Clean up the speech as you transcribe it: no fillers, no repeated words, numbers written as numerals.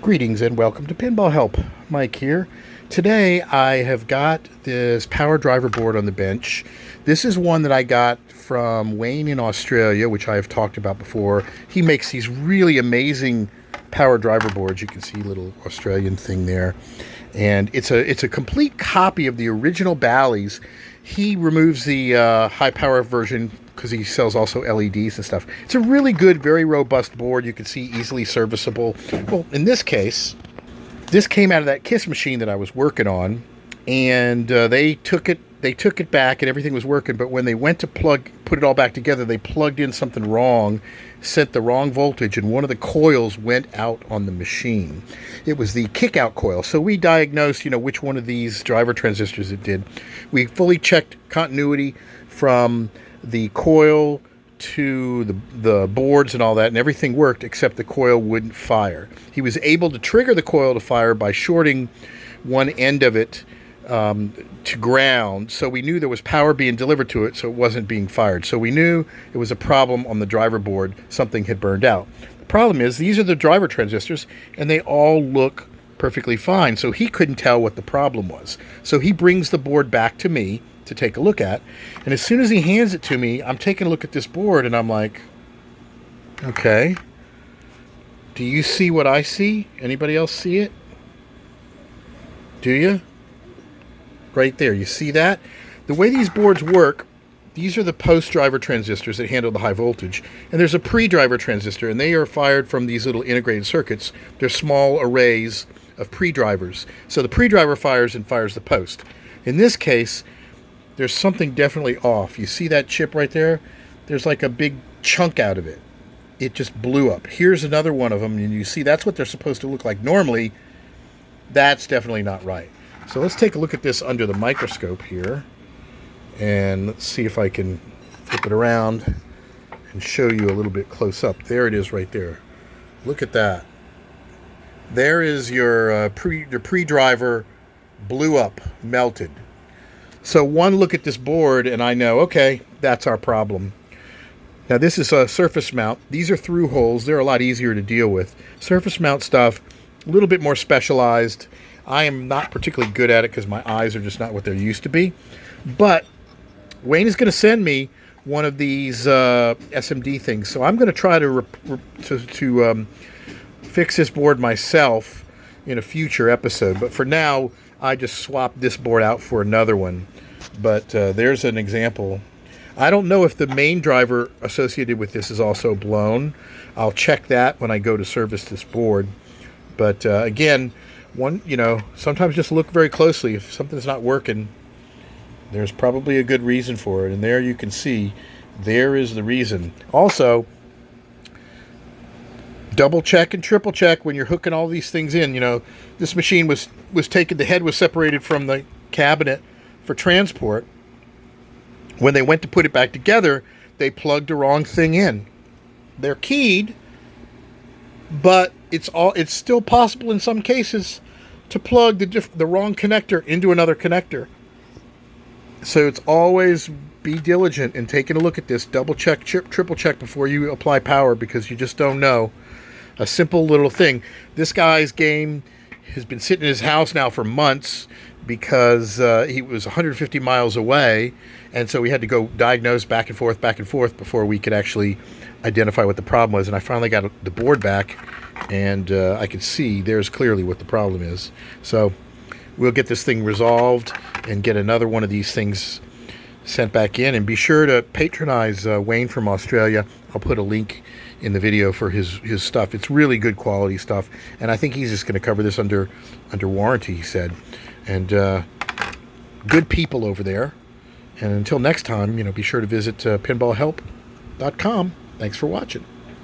Greetings and welcome to Pinball Help. Mike here. Today I have got this power driver board on the bench. This is one that I got from Wayne in Australia, which I have talked about before. He makes these really amazing power driver boards. You can see a little Australian thing there. And it's a complete copy of the original Bally's. He removes the high power version because he sells also LEDs and stuff. It's a really good, very robust board. You can see easily serviceable. Well, in this case, this came out of that KISS machine that I was working on, and they took it back and everything was working, but when they went to put it all back together, they plugged in something wrong, set the wrong voltage, and one of the coils went out on the machine. It was the kick-out coil. So we diagnosed, which one of these driver transistors it did. We fully checked continuity from the coil to the boards and all that, and everything worked except the coil wouldn't fire. He was able to trigger the coil to fire by shorting one end of it to ground, so we knew there was power being delivered to it, so it wasn't being fired. So we knew it was a problem on the driver board. Something had burned out. The problem is these are the driver transistors, and they all look perfectly fine, so he couldn't tell what the problem was. So he brings the board back to me to take a look at, and as soon as he hands it to me, I'm taking a look at this board, and I'm like, okay, do you see what I see? Anybody else see it? Do you? Right there, you see that? The way these boards work, these are the post driver transistors that handle the high voltage, and there's a pre-driver transistor, and they are fired from these little integrated circuits. They're small arrays of pre-drivers. So the pre-driver fires and fires the post. In this case, there's something definitely off. You see that chip right there? There's like a big chunk out of it. It just blew up. Here's another one of them, and you see that's what they're supposed to look like normally. That's definitely not right. So let's take a look at this under the microscope here, and let's see if I can flip it around and show you a little bit close up. There it is right there. Look at that. There is your pre-driver blew up, melted. So one look at this board and I know, okay, that's our problem. Now this is a surface mount. These are through holes. They're a lot easier to deal with. Surface mount stuff, a little bit more specialized. I am not particularly good at it because my eyes are just not what they're used to be. But Wayne is going to send me one of these SMD things. So I'm going to try to fix this board myself in a future episode. But for now, I just swapped this board out for another one. But there's an example. I don't know if the main driver associated with this is also blown. I'll check that when I go to service this board. But again, sometimes just look very closely. If something's not working, there's probably a good reason for it. And there you can see, there is the reason. Also, double check and triple check when you're hooking all these things in. This machine was taken, the head was separated from the cabinet for transport. When they went to put it back together, they plugged the wrong thing in. They're keyed, but it's still possible in some cases to plug the wrong connector into another connector. So it's always be diligent in taking a look at this. Double check, triple check before you apply power, because you just don't know. A simple little thing. This guy's game has been sitting in his house now for months because he was 150 miles away, and so we had to go diagnose back and forth before we could actually identify what the problem was. And I finally got the board back, and I could see there's clearly what the problem is. So we'll get this thing resolved and get another one of these things sent back in. And be sure to patronize Wayne from Australia. I'll put a link in the video for his stuff. It's really good quality stuff, and I think he's just going to cover this under warranty, he said. And good people over there. And until next time, be sure to visit pinballhelp.com. Thanks for watching.